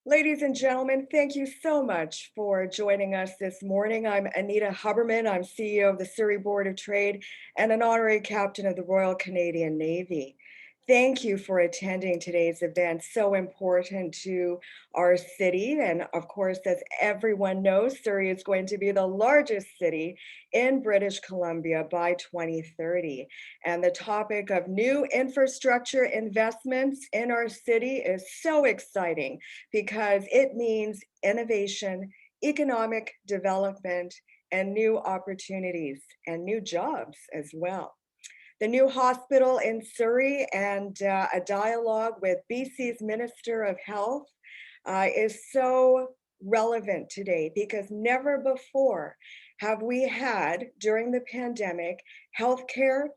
Ladies and gentlemen, thank you so much for joining us this morning. I'm Anita Huberman. I'm CEO of the Surrey Board of Trade and an honorary captain of the Royal Canadian Navy. Thank you for attending today's event, so important to our city. And of course, as everyone knows, Surrey is going to be the largest city in British Columbia by 2030. And the topic of new infrastructure investments in our city is so exciting because it means innovation, economic development, and new opportunities and new jobs as well. The new hospital in Surrey and a dialogue with BC's Minister of Health is so relevant today because never before have we had, during the pandemic, healthcare,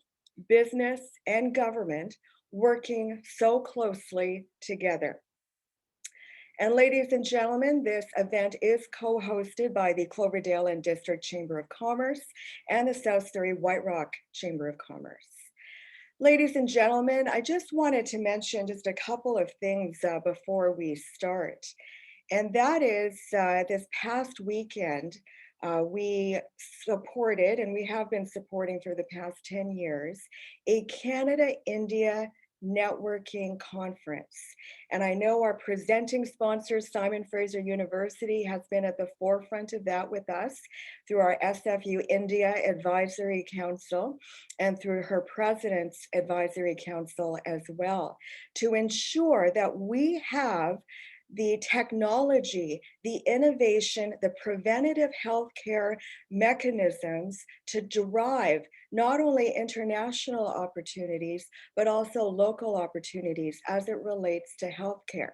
business, and government working so closely together. And ladies and gentlemen, this event is co-hosted by the Cloverdale and District Chamber of Commerce and the South Surrey White Rock Chamber of Commerce. Ladies and gentlemen, I just wanted to mention just a couple of things before we start. And that is this past weekend, we supported, and we have been supporting for the past 10 years, a Canada-India networking conference. And I know our presenting sponsor, Simon Fraser University, has been at the forefront of that with us through our SFU India Advisory Council and through her president's advisory council as well, to ensure that we have the technology, the innovation, the preventative healthcare mechanisms to drive not only international opportunities, but also local opportunities as it relates to healthcare.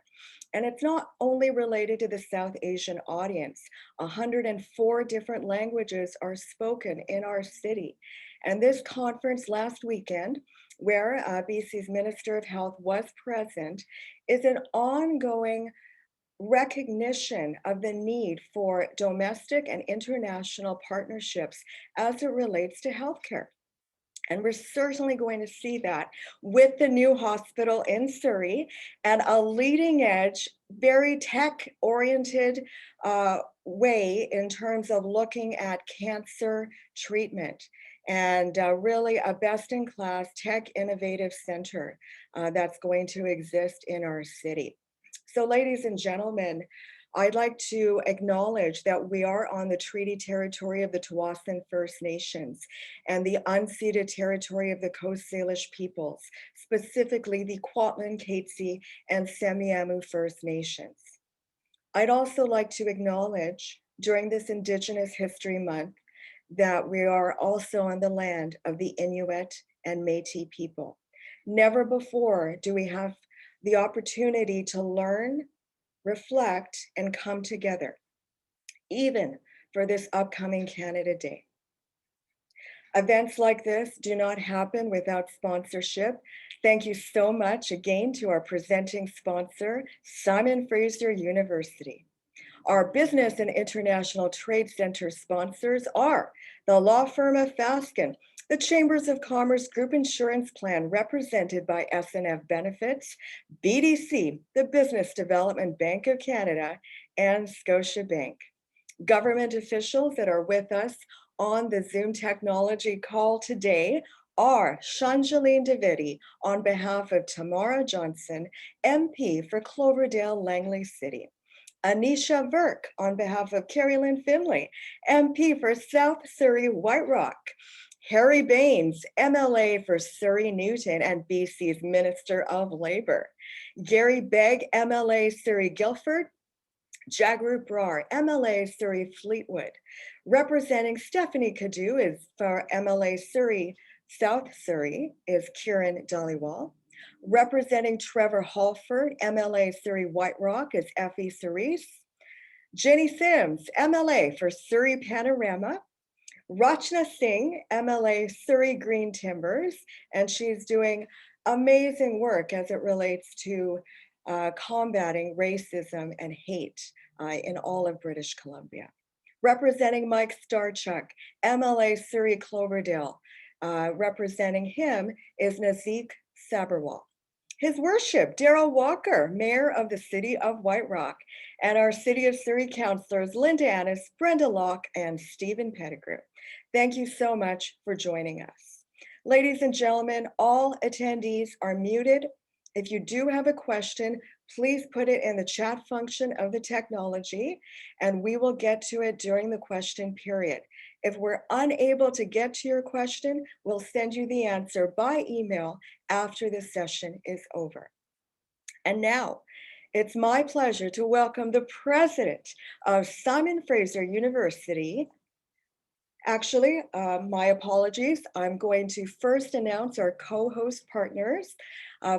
And it's not only related to the South Asian audience. 104 different languages are spoken in our city. And this conference last weekend, where BC's Minister of Health was present, is an ongoing recognition of the need for domestic and international partnerships as it relates to healthcare. And we're certainly going to see that with the new hospital in Surrey and a leading edge, very tech-oriented way in terms of looking at cancer treatment and really a best-in-class tech innovative center that's going to exist in our city. So ladies and gentlemen, I'd like to acknowledge that we are on the treaty territory of the Tsawwassen First Nations and the unceded territory of the Coast Salish peoples, specifically the Kwantlen, Katzie, and Semiahmoo First Nations. I'd also like to acknowledge during this Indigenous History Month that we are also on the land of the Inuit and Métis people. Never before do we have the opportunity to learn, reflect, and come together, even for this upcoming Canada Day. Events like this do not happen without sponsorship. Thank you so much again to our presenting sponsor, Simon Fraser University. Our business and international trade center sponsors are the law firm of Fasken, the Chambers of Commerce Group Insurance Plan represented by SNF Benefits, BDC, the Business Development Bank of Canada, and Scotiabank. Government officials that are with us on the Zoom technology call today are Shanjaleen Davidi on behalf of Tamara Johnson, MP for Cloverdale Langley City. Anisha Virk on behalf of Carrie Lynn Finley, MP for South Surrey White Rock. Harry Baines, MLA for Surrey Newton and BC's Minister of Labour. Gary Begg, MLA Surrey Guildford. Jagrup Brar, MLA Surrey Fleetwood. Representing Stephanie Cadieux is for MLA Surrey South Surrey is Kieran Dhaliwal. Representing Trevor Halford, MLA Surrey White Rock is Effie Cerise. Jenny Sims, MLA for Surrey Panorama. Rachna Singh, MLA Surrey Green Timbers, and she's doing amazing work as it relates to combating racism and hate in all of British Columbia. Representing Mike Starchuk, MLA Surrey Cloverdale. Representing him is Nazik Sabarwal. His Worship, Darrell Walker, Mayor of the City of White Rock, and our City of Surrey councillors, Linda Annis, Brenda Locke, and Stephen Pettigrew. Thank you so much for joining us. Ladies and gentlemen, all attendees are muted. If you do have a question, please put it in the chat function of the technology, and we will get to it during the question period. If we're unable to get to your question, we'll send you the answer by email after the session is over. And now, it's my pleasure to welcome the president of Simon Fraser University. Actually, my apologies. I'm going to first announce our co-host partners.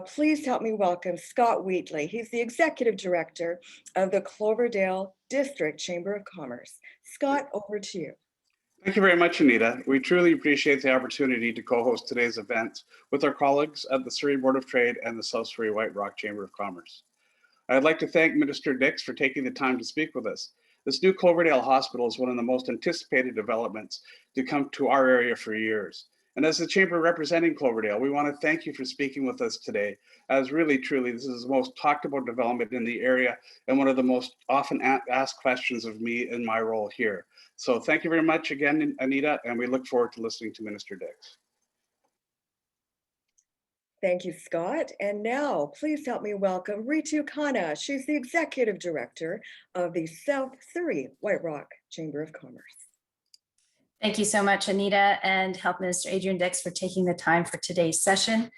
Please help me welcome Scott Wheatley. He's the Executive Director of the Cloverdale District Chamber of Commerce. Scott, over to you. Thank you very much, Anita. We truly appreciate the opportunity to co-host today's event with our colleagues at the Surrey Board of Trade and the South Surrey White Rock Chamber of Commerce. I'd like to thank Minister Dix for taking the time to speak with us. This new Cloverdale Hospital is one of the most anticipated developments to come to our area for years. And as the Chamber representing Cloverdale, we want to thank you for speaking with us today, as really, truly, this is the most talked about development in the area and one of the most often asked questions of me in my role here. So thank you very much again, Anita, and we look forward to listening to Minister Dix. Thank you, Scott. And now, please help me welcome Ritu Khanna. She's the Executive Director of the South Surrey White Rock Chamber of Commerce. Thank you so much, Anita, and Health Minister Adrian Dix for taking the time for today's session.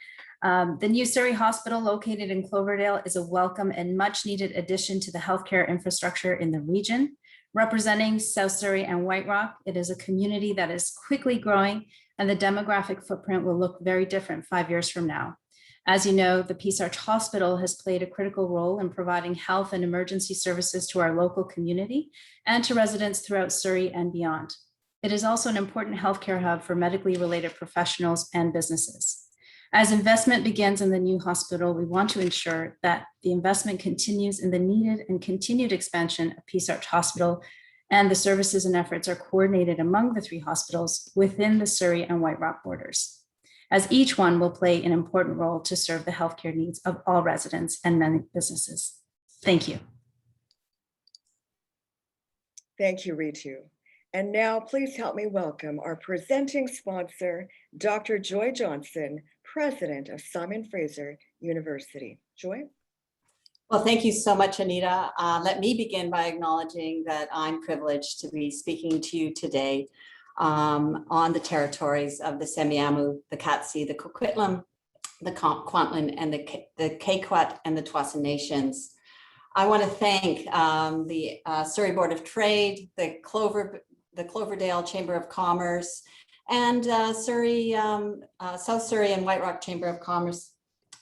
The new Surrey Hospital located in Cloverdale is a welcome and much needed addition to the healthcare infrastructure in the region. Representing South Surrey and White Rock, it is a community that is quickly growing, and the demographic footprint will look very different 5 years from now. As you know, the Peace Arch Hospital has played a critical role in providing health and emergency services to our local community and to residents throughout Surrey and beyond. It is also an important healthcare hub for medically related professionals and businesses. As investment begins in the new hospital, we want to ensure that the investment continues in the needed and continued expansion of Peace Arch Hospital, and the services and efforts are coordinated among the three hospitals within the Surrey and White Rock borders, as each one will play an important role to serve the healthcare needs of all residents and many businesses. Thank you. Thank you, Ritu. And now please help me welcome our presenting sponsor, Dr. Joy Johnson, President of Simon Fraser University. Joy? Well, thank you so much, Anita. Let me begin by acknowledging that I'm privileged to be speaking to you today on the territories of the Semiahmoo, the Katzie, the Coquitlam, the Kwantlen, and the Kaikwat and the Tsawwassen Nations. I want to thank the Surrey Board of Trade, the Cloverdale Chamber of Commerce, and South Surrey and White Rock Chamber of Commerce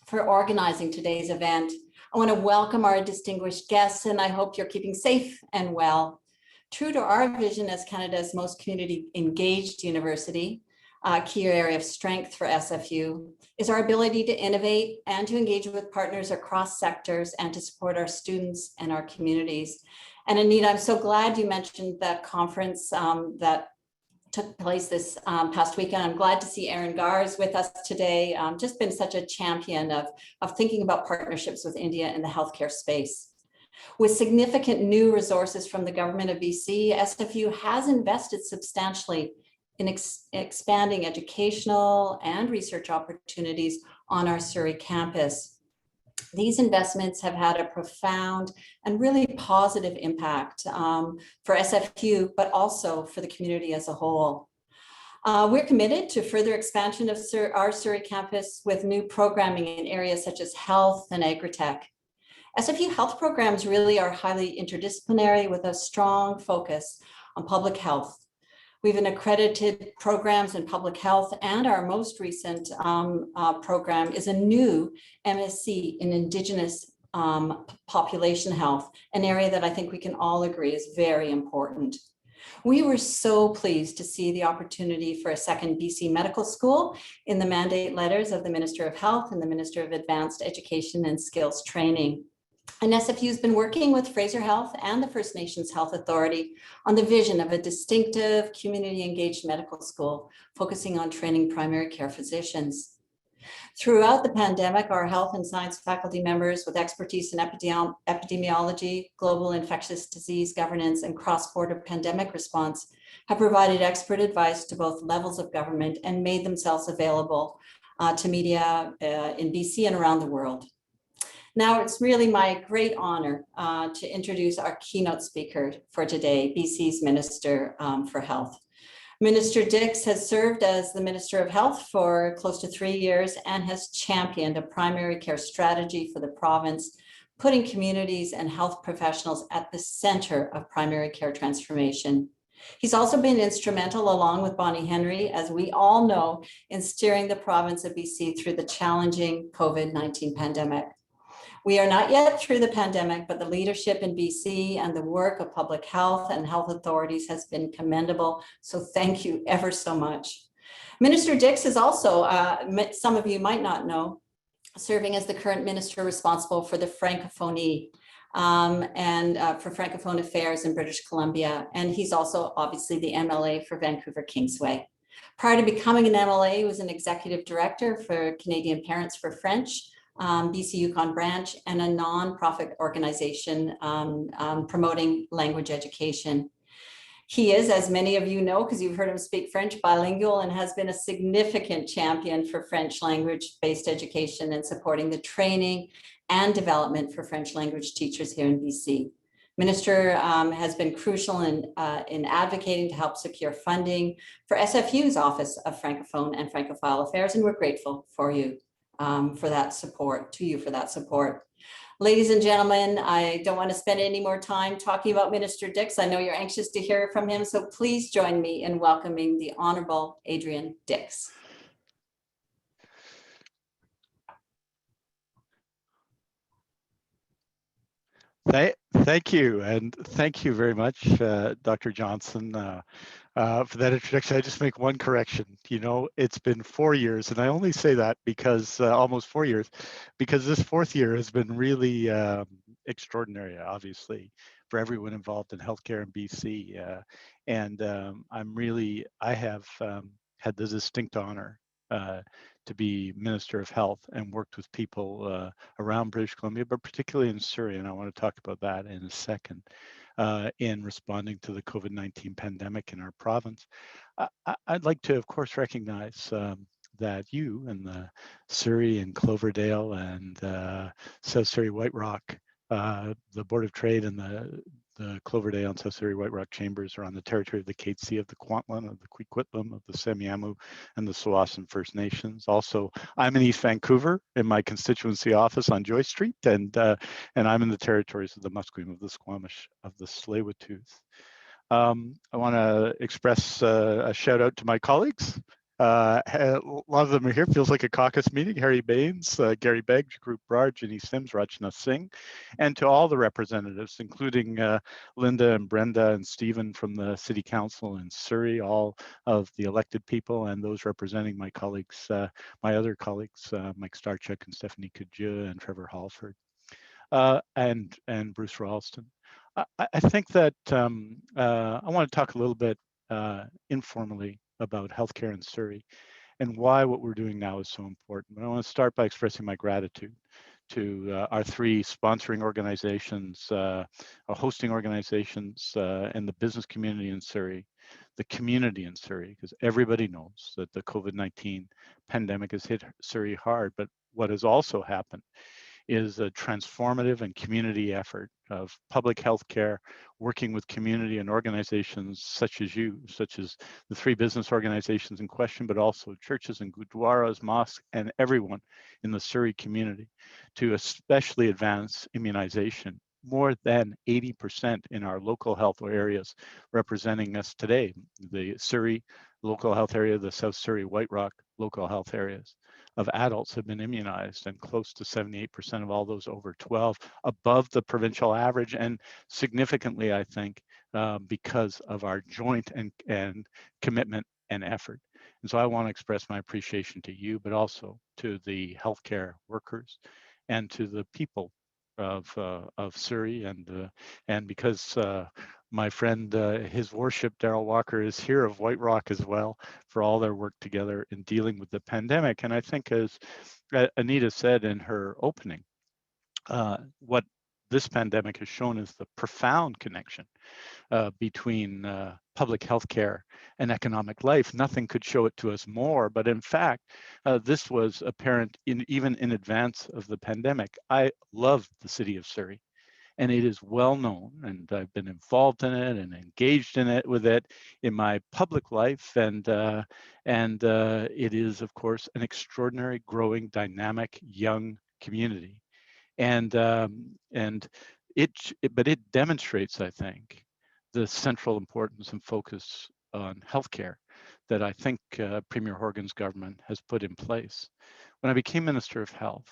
for organizing today's event. I want to welcome our distinguished guests, and I hope you're keeping safe and well. True to our vision as Canada's most community engaged university, a key area of strength for SFU is our ability to innovate and to engage with partners across sectors and to support our students and our communities. And Anita, I'm so glad you mentioned that conference that took place this past weekend. I'm glad to see Erin Gars with us today. Just been such a champion of thinking about partnerships with India in the healthcare space. With significant new resources from the government of BC, SFU has invested substantially in expanding educational and research opportunities on our Surrey campus. These investments have had a profound and really positive impact for SFU, but also for the community as a whole. We're committed to further expansion of our Surrey campus with new programming in areas such as health and agritech. SFU health programs really are highly interdisciplinary with a strong focus on public health. We have an accredited programs in public health, and our most recent program is a new MSc in Indigenous population health, an area that I think we can all agree is very important. We were so pleased to see the opportunity for a second BC medical school in the mandate letters of the Minister of Health and the Minister of Advanced Education and Skills Training. And SFU has been working with Fraser Health and the First Nations Health Authority on the vision of a distinctive community engaged medical school focusing on training primary care physicians. Throughout the pandemic, our health and science faculty members with expertise in epidemiology, global infectious disease governance, and cross-border pandemic response have provided expert advice to both levels of government and made themselves available to media in BC and around the world. Now, it's really my great honor to introduce our keynote speaker for today, BC's Minister for Health. Minister Dix has served as the Minister of Health for close to 3 years and has championed a primary care strategy for the province, putting communities and health professionals at the center of primary care transformation. He's also been instrumental, along with Bonnie Henry, as we all know, in steering the province of BC through the challenging COVID-19 pandemic. We are not yet through the pandemic, but the leadership in BC and the work of public health and health authorities has been commendable. So thank you ever so much. Minister Dix is also, some of you might not know, serving as the current minister responsible for the Francophonie and for Francophone affairs in British Columbia. And he's also obviously the MLA for Vancouver-Kingsway. Prior to becoming an MLA, he was an executive director for Canadian Parents for French, BC Yukon Branch, and a nonprofit organization promoting language education. He is, as many of you know, because you've heard him speak French, bilingual, and has been a significant champion for French language-based education and supporting the training and development for French language teachers here in BC. Minister has been crucial in advocating to help secure funding for SFU's Office of Francophone and Francophile Affairs, and we're grateful for you. For that support. Ladies and gentlemen, I don't want to spend any more time talking about Minister Dix. I know you're anxious to hear from him, so please join me in welcoming the Honourable Adrian Dix. Thank you, and thank you very much, Dr. Johnson, for that introduction. I just make one correction. You know, it's been 4 years, and I only say that because almost 4 years, because this 4th year has been really extraordinary, obviously, for everyone involved in healthcare in BC. I have had the distinct honor to be Minister of Health and worked with people around British Columbia, but particularly in Surrey, and I want to talk about that in a second, in responding to the COVID-19 pandemic in our province. I'd like to, of course, recognize that you and the Surrey and Cloverdale and South Surrey White Rock, the Board of Trade and the Cloverdale and South Surrey White Rock Chambers are on the territory of the Katzie, of the Kwantlen, of the Kwikwetlam, of the Semiahmoo, and the Tsawwassen First Nations. Also, I'm in East Vancouver in my constituency office on Joy Street, and I'm in the territories of the Musqueam, of the Squamish, of the Tsleil-Waututh. I want to express a shout out to my colleagues. A lot of them are here. Feels like a caucus meeting. Harry Baines, Gary Begg, Group Brar, Ginny Sims, Rachna Singh, and to all the representatives, including Linda and Brenda and Stephen from the City Council in Surrey, all of the elected people, and those representing my colleagues, my other colleagues, Mike Starchuk and Stephanie Kudja and Trevor Halford, and Bruce Ralston. I think that I want to talk a little bit informally about healthcare in Surrey and why what we're doing now is so important. But I want to start by expressing my gratitude to our 3 sponsoring organizations, our hosting organizations, and the business community in Surrey, the community in Surrey, because everybody knows that the COVID-19 pandemic has hit Surrey hard. But what has also happened is a transformative and community effort of public health care, working with community and organizations such as you, such as the 3 business organizations in question, but also churches and gurdwaras, mosques, and everyone in the Surrey community to especially advance immunization. More than 80% in our local health areas representing us today, the Surrey local health area, the South Surrey White Rock local health areas of adults have been immunized, and close to 78% of all those over 12, above the provincial average, and significantly, I think, because of our joint and commitment and effort. And so I want to express my appreciation to you, but also to the healthcare workers and to the people of Surrey, and because my friend, his worship, Darrell Walker, is here of White Rock as well for all their work together in dealing with the pandemic. And I think, as Anita said in her opening, what this pandemic has shown is the profound connection between public health care and economic life. Nothing could show it to us more, but in fact, this was apparent even in advance of the pandemic. I love the city of Surrey, and it is well known, and I've been involved in it and engaged in it in my public life, and it is, of course, an extraordinary, growing, dynamic, young community, and it demonstrates, I think, the central importance and focus on healthcare that I think Premier Horgan's government has put in place. When I became Minister of Health,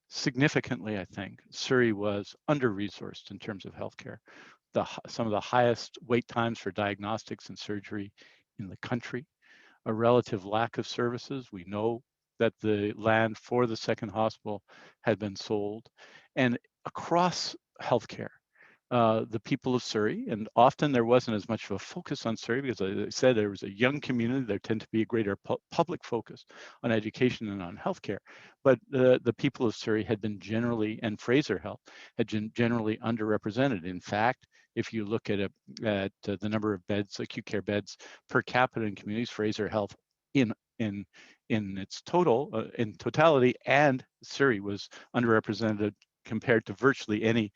significantly, I think, Surrey was under-resourced in terms of healthcare. Some of the highest wait times for diagnostics and surgery in the country, a relative lack of services. We know that the land for the second hospital had been sold. And across healthcare, the people of Surrey, and often there wasn't as much of a focus on Surrey because, as I said, there was a young community. There tended to be a greater public focus on education and on healthcare. But the people of Surrey had been generally, and Fraser Health had generally underrepresented. In fact, if you look at the number of beds, acute care beds per capita in communities, Fraser Health in its totality, and Surrey was underrepresented compared to virtually any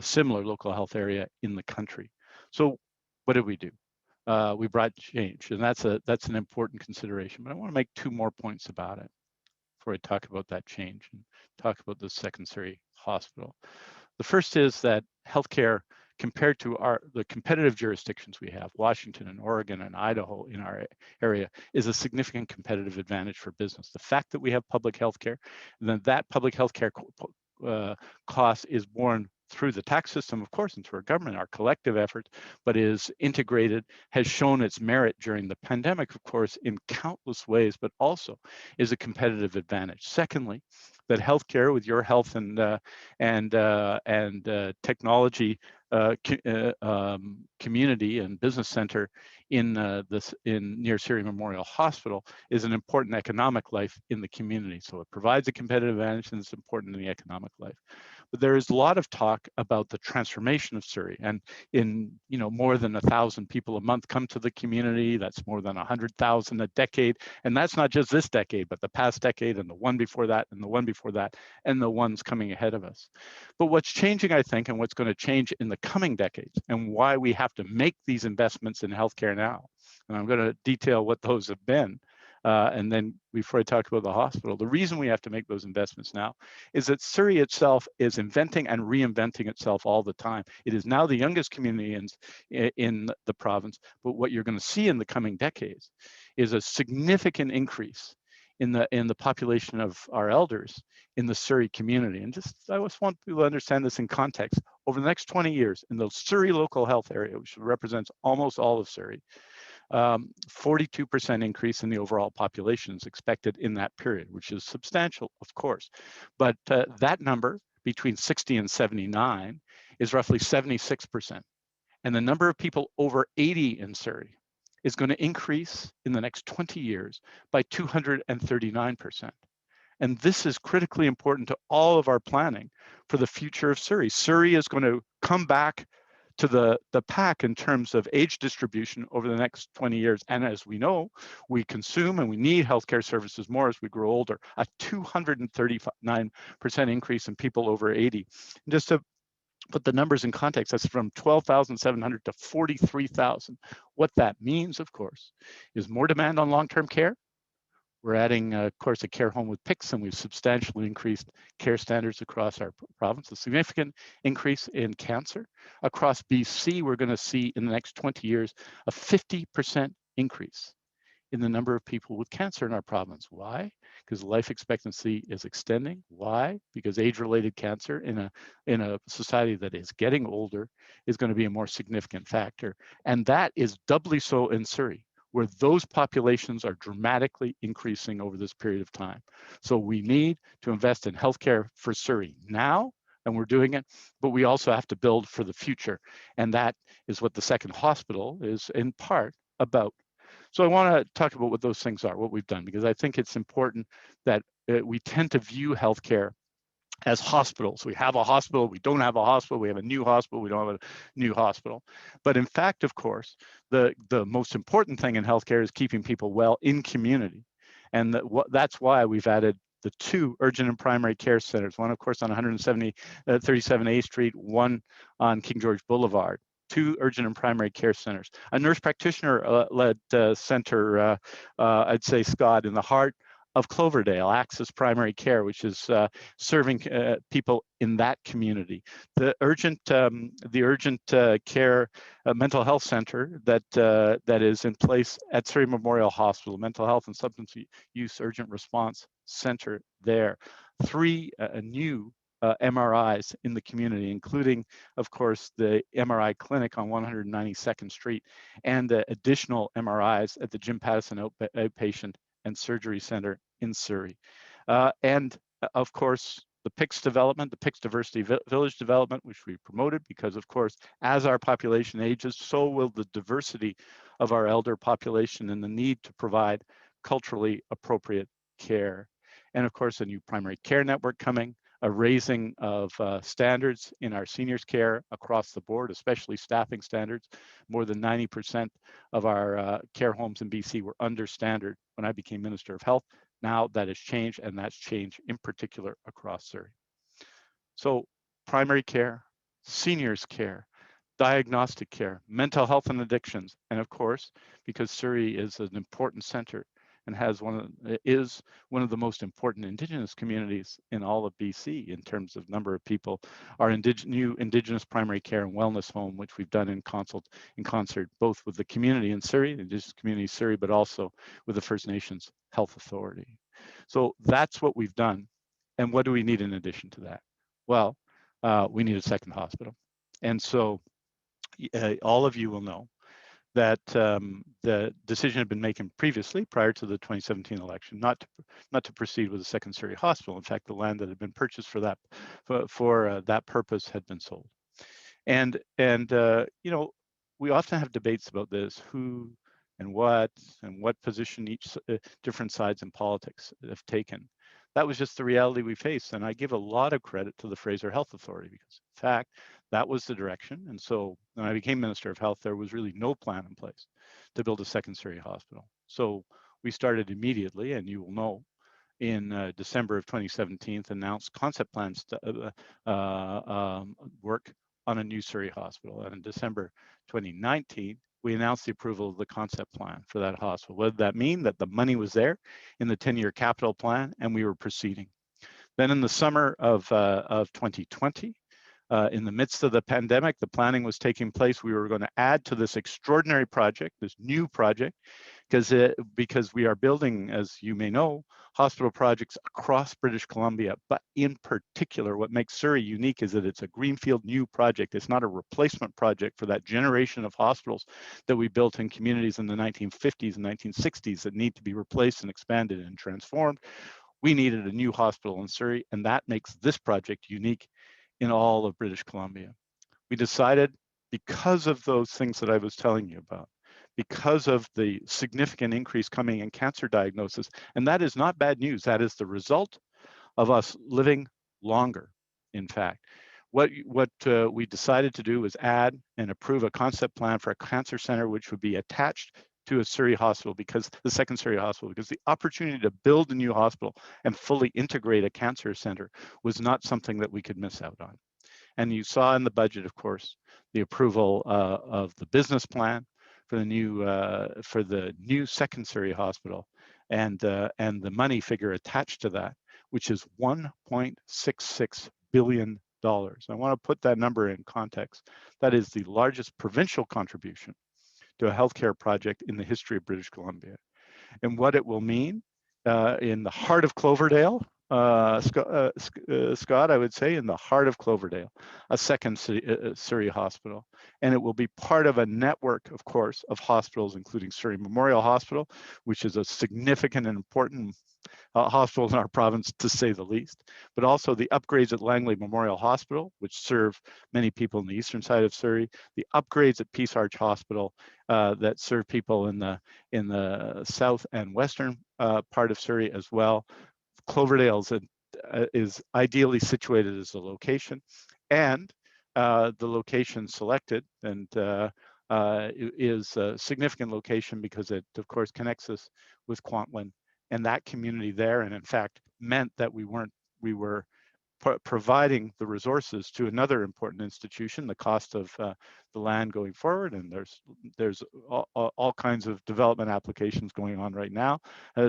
similar local health area in the country. So what did we do? We brought change, and that's an important consideration. But I want to make two more points about it before I talk about that change and talk about the second Surrey Hospital. The first is that healthcare, compared to the competitive jurisdictions we have, Washington and Oregon and Idaho in our area, is a significant competitive advantage for business. The fact that we have public healthcare, and then that public healthcare cost is borne through the tax system, of course, and through our government, our collective effort, but is integrated, has shown its merit during the pandemic, of course, in countless ways, but also is a competitive advantage. Secondly, that healthcare with your health and technology community and business center in near Surrey Memorial Hospital is an important economic life in the community. So it provides a competitive advantage, and it's important in the economic life. But there is a lot of talk about the transformation of Surrey, and more than 1,000 people a month come to the community. That's more than 100,000 a decade, and that's not just this decade, but the past decade and the one before that and the one before that and the ones coming ahead of us. But what's changing, I think, and what's going to change in the coming decades, and why we have to make these investments in healthcare now, and I'm going to detail what those have been. And then before I talk about the hospital, the reason we have to make those investments now is that Surrey itself is inventing and reinventing itself all the time. It is now the youngest community in the province, but what you're going to see in the coming decades is a significant increase in the population of our elders in the Surrey community. And I just want people to understand this in context. Over the next 20 years, in the Surrey local health area, which represents almost all of Surrey, 42% increase in the overall population is expected in that period, which is substantial, of course. But that number between 60 and 79 is roughly 76%. And the number of people over 80 in Surrey is going to increase in the next 20 years by 239%. And this is critically important to all of our planning for the future of Surrey. Surrey is going to come back to the pack in terms of age distribution over the next 20 years. And as we know, we consume and we need healthcare services more as we grow older, a 239% increase in people over 80. And just to put the numbers in context, that's from 12,700 to 43,000. What that means, of course, is more demand on long-term care. We're adding, of course, a care home with PICS, and we've substantially increased care standards across our province. A significant increase in cancer. Across BC, we're going to see in the next 20 years a 50% increase in the number of people with cancer in our province. Why? Because life expectancy is extending. Why? Because age-related cancer in a society that is getting older is going to be a more significant factor. And that is doubly so in Surrey, where those populations are dramatically increasing over this period of time. So we need to invest in healthcare for Surrey now, and we're doing it, but we also have to build for the future. And that is what the second hospital is in part about. So I want to talk about what those things are, what we've done, because I think it's important that we tend to view healthcare as hospitals. We have a hospital, we don't have a hospital, we have a new hospital, we don't have a new hospital. But in fact, of course, the most important thing in healthcare is keeping people well in community. And that's why we've added the 2 urgent and primary care centers, one of course on 137A Street, one on King George Boulevard. 2 urgent and primary care centers. A nurse practitioner led center, I'd say, Scott, in the heart of Cloverdale, Access Primary Care, which is serving people in that community. The urgent care mental health center that is in place at Surrey Memorial Hospital, mental health and substance use urgent response center there. 3 new MRIs in the community, including, of course, the MRI clinic on 192nd Street and the additional MRIs at the Jim Pattison Outpatient and Surgery Center in Surrey. And of course, the PICS development, the PICS Diversity Village development, which we promoted because, of course, as our population ages, so will the diversity of our elder population and the need to provide culturally appropriate care. And of course, a new primary care network coming, a raising of standards in our seniors care across the board, especially staffing standards. More than 90% of our care homes in BC were under standard when I became Minister of Health. Now that has changed, and that's changed in particular across Surrey. So primary care, seniors care, diagnostic care, mental health and addictions, and of course, because Surrey is an important center and is one of the most important Indigenous communities in all of BC in terms of number of people, our new Indigenous primary care and wellness home, which we've done in concert both with the community in Surrey, the Indigenous community in Surrey, but also with the First Nations Health Authority. So that's what we've done. And what do we need in addition to that? Well, we need a second hospital. And so all of you will know that the decision had been made previously, prior to the 2017 election, not to proceed with a second Surrey hospital. In fact, the land that had been purchased for that purpose had been sold. And you know, we often have debates about this: who and what position each different sides in politics have taken. That was just the reality we faced, and I give a lot of credit to the Fraser Health Authority because, in fact, that was the direction. And so when I became Minister of Health, there was really no plan in place to build a second Surrey hospital. So we started immediately, and you will know, in December of 2017, announced concept plans to work on a new Surrey hospital. And in December 2019, we announced the approval of the concept plan for that hospital. What did that mean? That the money was there in the 10-year capital plan, and we were proceeding. Then in the summer of 2020, in the midst of the pandemic, the planning was taking place. We were going to add to this extraordinary project, this new project, because we are building, as you may know, hospital projects across British Columbia. But in particular, what makes Surrey unique is that it's a greenfield new project. It's not a replacement project for that generation of hospitals that we built in communities in the 1950s and 1960s that need to be replaced and expanded and transformed. We needed a new hospital in Surrey, and that makes this project unique in all of British Columbia. We decided, because of those things that I was telling you about, because of the significant increase coming in cancer diagnosis, and that is not bad news, that is the result of us living longer, in fact. What we decided to do was add and approve a concept plan for a cancer center, which would be attached to a Surrey hospital, because the second Surrey hospital, because the opportunity to build a new hospital and fully integrate a cancer center was not something that we could miss out on. And you saw in the budget, of course, the approval of the business plan for the new second Surrey hospital, and the money figure attached to that, which is $1.66 billion. I want to put that number in context. That is the largest provincial contribution to a healthcare project in the history of British Columbia. And what it will mean in the heart of Cloverdale, Scott, I would say in the heart of Cloverdale, a second Surrey hospital. And it will be part of a network, of course, of hospitals, including Surrey Memorial Hospital, which is a significant and important hospital in our province, to say the least, but also the upgrades at Langley Memorial Hospital, which serve many people in the eastern side of Surrey, the upgrades at Peace Arch Hospital that serve people in the south and western part of Surrey as well. Cloverdale is ideally situated as a location, and the location selected and is a significant location because it, of course, connects us with Kwantlen and that community there, and in fact meant that we were providing the resources to another important institution, the cost of the land going forward. And there's all kinds of development applications going on right now,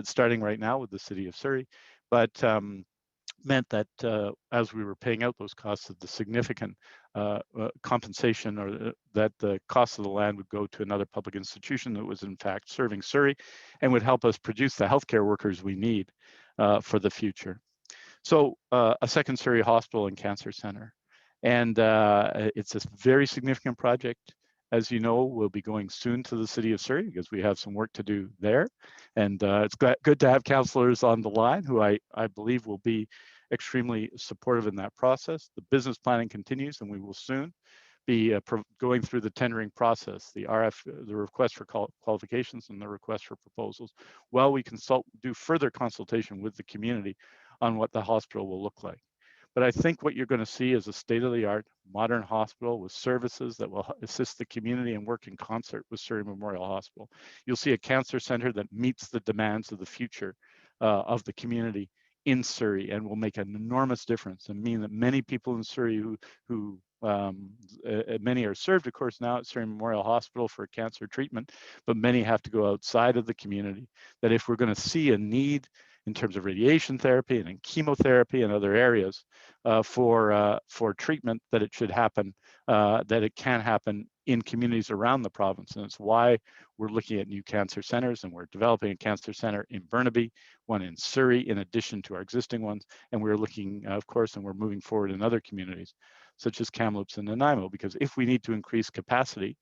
starting right now with the city of Surrey, but meant that as we were paying out those costs, of the significant compensation, or that the cost of the land would go to another public institution that was in fact serving Surrey and would help us produce the healthcare workers we need for the future. So a second Surrey Hospital and Cancer Center. And it's a very significant project. As you know, we'll be going soon to the city of Surrey because we have some work to do there. And it's good to have councillors on the line who I believe will be extremely supportive in that process. The business planning continues, and we will soon be going through the tendering process, the request for qualifications and the request for proposals, while we do further consultation with the community on what the hospital will look like. But I think what you're going to see is a state-of-the-art modern hospital with services that will assist the community and work in concert with Surrey Memorial Hospital. You'll see a cancer center that meets the demands of the future of the community in Surrey, and will make an enormous difference and mean that many people in Surrey who many are served, of course, now at Surrey Memorial Hospital for cancer treatment, but many have to go outside of the community. That if we're going to see a need in terms of radiation therapy and in chemotherapy and other areas for treatment, that it should happen, that it can happen in communities around the province. And it's why we're looking at new cancer centers, and we're developing a cancer center in Burnaby, one in Surrey, in addition to our existing ones. And we're looking, of course, and we're moving forward in other communities, such as Kamloops and Nanaimo, because if we need to increase capacity,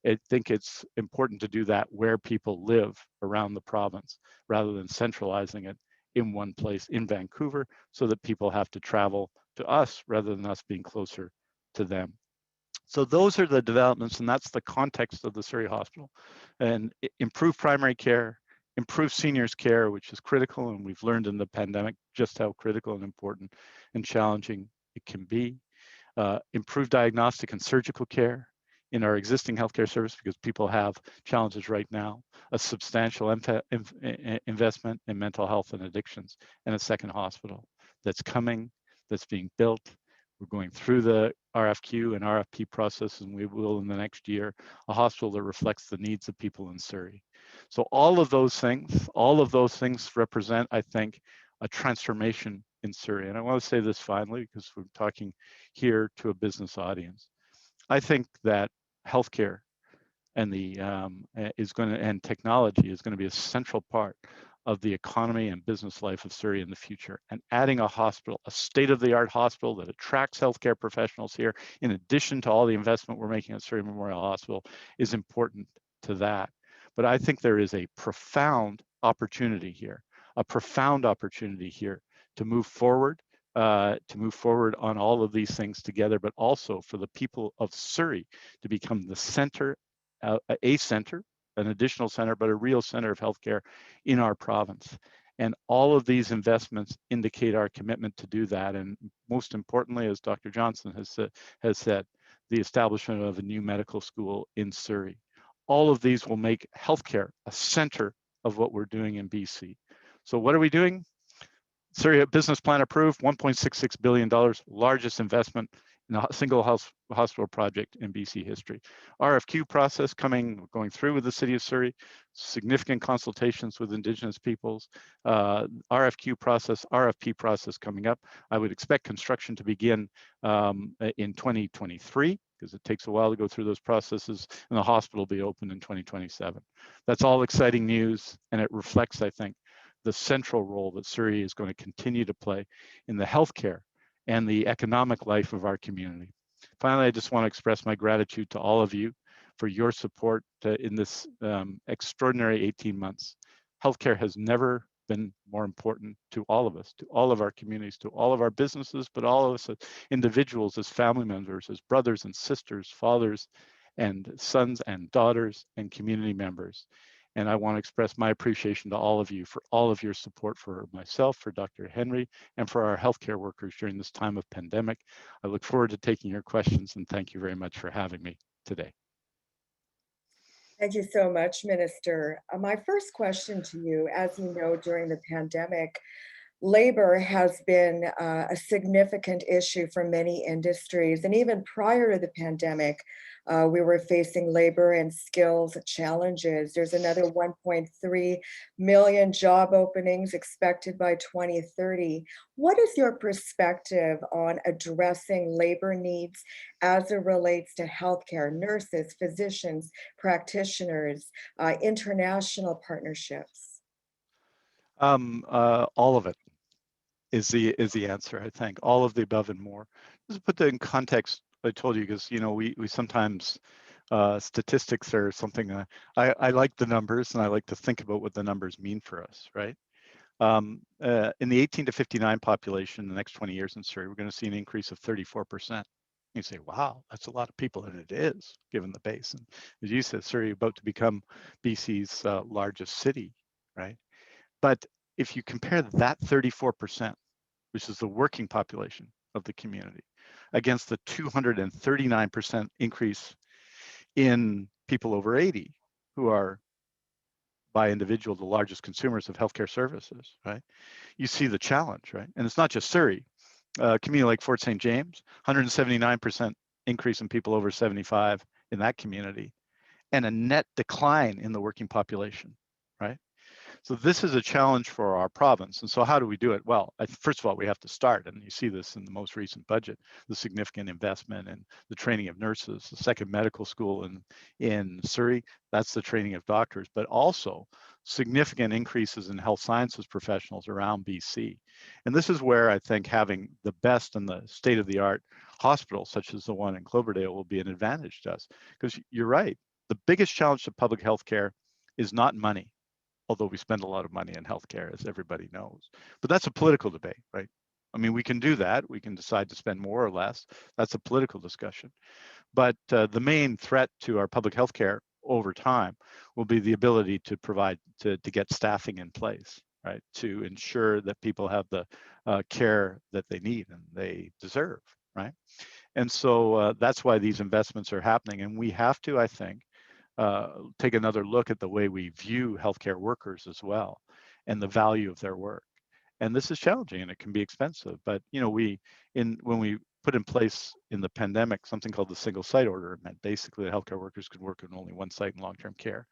I think it's important to do that where people live around the province, rather than centralizing it in one place in Vancouver, so that people have to travel to us rather than us being closer to them. So those are the developments, and that's the context of the Surrey Hospital. And improve primary care, improve seniors care, which is critical, and we've learned in the pandemic just how critical and important and challenging it can be. Improve diagnostic and surgical care in our existing healthcare service, because people have challenges right now. A substantial investment in mental health and addictions, and a second hospital that's coming, that's being built. We're going through the RFQ and RFP process, and we will in the next year, a hospital that reflects the needs of people in Surrey. So all of those things represent, I think, a transformation in Surrey. And I want to say this finally, because we're talking here to a business audience. I think that healthcare and and technology is going to be a central part of the economy and business life of Surrey in the future. And adding a hospital, a state-of-the-art hospital that attracts healthcare professionals here, in addition to all the investment we're making at Surrey Memorial Hospital, is important to that. But I think there is a profound opportunity here to move forward on all of these things together, but also for the people of Surrey to become the center, an additional center, but a real center of healthcare in our province. And all of these investments indicate our commitment to do that. And most importantly, as Dr. Johnson has said, the establishment of a new medical school in Surrey. All of these will make healthcare a center of what we're doing in BC. So what are we doing? Surrey business plan approved, $1.66 billion, largest investment in a single hospital project in BC history. RFQ process going through with the city of Surrey, significant consultations with Indigenous peoples, RFQ process, RFP process coming up. I would expect construction to begin in 2023, because it takes a while to go through those processes, and the hospital will be open in 2027. That's all exciting news, and it reflects, I think, the central role that Surrey is going to continue to play in the healthcare and the economic life of our community. Finally, I just want to express my gratitude to all of you for your support in this extraordinary 18 months. Healthcare has never been more important to all of us, to all of our communities, to all of our businesses, but all of us as individuals, as family members, as brothers and sisters, fathers and sons and daughters and community members. And I want to express my appreciation to all of you for all of your support for myself, for Dr. Henry, and for our healthcare workers during this time of pandemic. I look forward to taking your questions, and thank you very much for having me today. Thank you so much, Minister. My first question to you, as you know, during the pandemic, labor has been a significant issue for many industries. And even prior to the pandemic, we were facing labor and skills challenges. There's another 1.3 million job openings expected by 2030. What is your perspective on addressing labor needs as it relates to healthcare, nurses, physicians, practitioners, international partnerships? All of it is the answer, I think. All of the above and more. Just to put that in context, I told you, because we sometimes statistics are something I like the numbers, and I like to think about what the numbers mean for us, right? In the 18 to 59 population in the next 20 years in Surrey, we're going to see an increase of 34%. You say, wow, that's a lot of people, and it is, given the base. And as you said, Surrey about to become BC's largest city, right? But if you compare that 34%, which is the working population of the community, against the 239% increase in people over 80, who are by individual the largest consumers of healthcare services, right? You see the challenge, right? And it's not just Surrey. Community like Fort St. James, 179% increase in people over 75 in that community, and a net decline in the working population, right? So this is a challenge for our province. And so how do we do it? Well, first of all, we have to start, and you see this in the most recent budget, the significant investment in the training of nurses, the second medical school in Surrey, that's the training of doctors, but also significant increases in health sciences professionals around BC. And this is where I think having the best and the state-of-the-art hospitals, such as the one in Cloverdale, will be an advantage to us. Because you're right, the biggest challenge to public health care is not money, although we spend a lot of money in healthcare, as everybody knows. But that's a political debate, right? I mean, we can do that. We can decide to spend more or less. That's a political discussion. But the main threat to our public health care over time will be the ability to provide, to get staffing in place, right? To ensure that people have the care that they need and they deserve, right? And so that's why these investments are happening. And we have to, I think, take another look at the way we view healthcare workers as well, and the value of their work. And this is challenging, and it can be expensive. But when we put in place in the pandemic something called the single site order, it meant basically the healthcare workers could work in only one site in long-term care.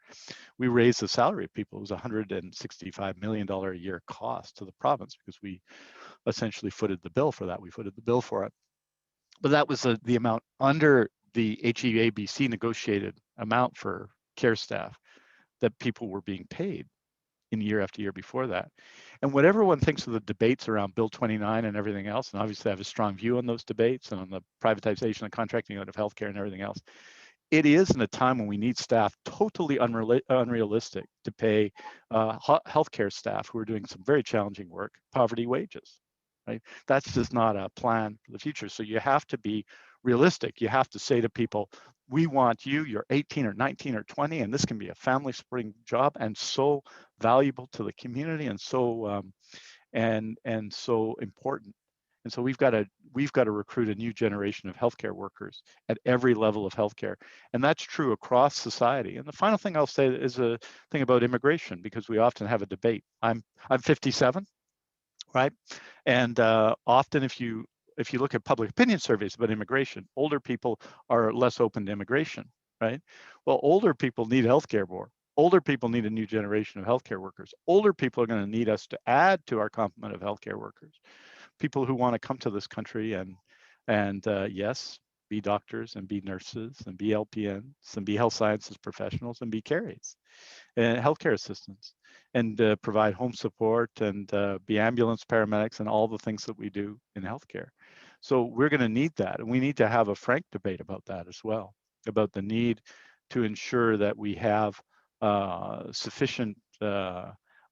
We raised the salary of people. It was $165 million a year cost to the province, because we essentially footed the bill for that. We footed the bill for it. But that was the amount under the HEABC negotiated amount for care staff that people were being paid in year after year before that. And what everyone thinks of the debates around Bill 29 and everything else, and obviously I have a strong view on those debates and on the privatization and contracting out of healthcare and everything else, it is in a time when we need staff totally unrealistic to pay healthcare staff who are doing some very challenging work, poverty wages, right? That's just not a plan for the future. So you have to be realistic. You have to say to people, we want you, you're 18 or 19 or 20, and this can be a family supporting job and so valuable to the community and so and so important. And so we've got to recruit a new generation of healthcare workers at every level of healthcare. And that's true across society. And the final thing I'll say is a thing about immigration, because we often have a debate. I'm 57, right? And often if you look at public opinion surveys about immigration, older people are less open to immigration, right? Well, older people need healthcare more. Older people need a new generation of healthcare workers. Older people are going to need us to add to our complement of healthcare workers. People who want to come to this country and yes, be doctors and be nurses and be LPNs and be health sciences professionals and be carers and healthcare assistants and provide home support and be ambulance paramedics and all the things that we do in healthcare. So we're going to need that, and we need to have a frank debate about that as well, about the need to ensure that we have sufficient